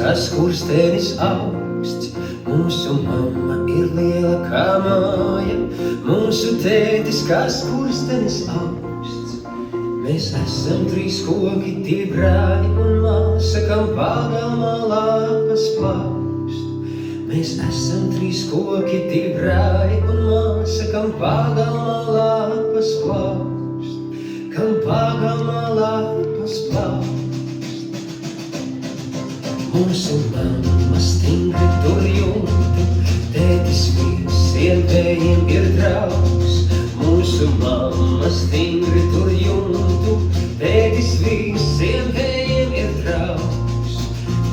kas skurstenis augsts. Mūsu mamma ir liela kā māja, mūsu tētis, kas skurstenis augsts. Mēs esam 3 koki, 2 brāļi un māsa, kam pagalmā lapas plaukst. Mēs esam 3 koki, 2 brāļi un māsa, kam pagalmā lapas plaukst. Kam pagalmā lapas plaukst. Mūsu mamma stingri tur jumtu, tētis visiem vējiem ir draugs. Mūsu mamma stingri tur jumtu, tētis visiem vējiem ir draugs.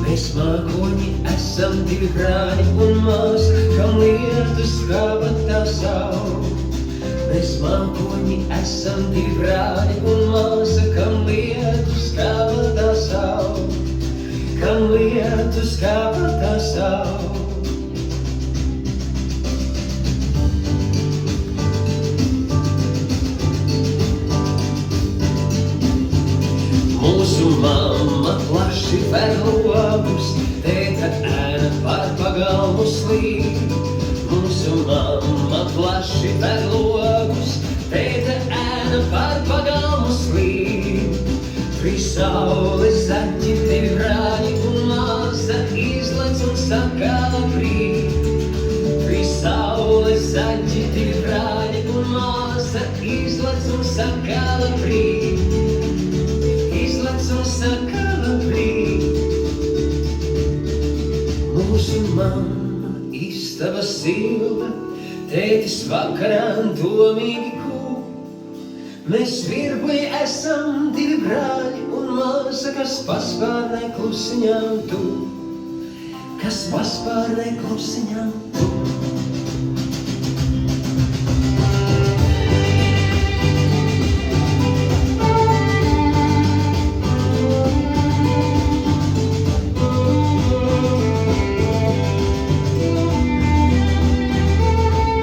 Mēs mākoņi esam 2 brāļi un māsa, kam lietus kabatā savu. Mēs mākoņi esam 2 brāļi un māsa, kam lietus kabatā savu. Kam lietus kabatā savu. Mūsu mamma plaši ver logus, tēta ēna par pagalmu slīd. Mūsu mamma plaši ver logus, tēta ēna par pagalmu slīd. 3 saules zaķi, 2 brāļi un māsa, izlec un sakala brīd. 3 saules zaķi, 2 brāļi un māsa, izlec un sakala brīd. Izlec un sakala brīd. Mūsu mamma istaba silta, tētis vakarā domīgi kūp. Mēs virbuļi esam 2 brāļi un māsa, kas paspārnē klusiņām tup. Kas paspārnē klusiņām tup.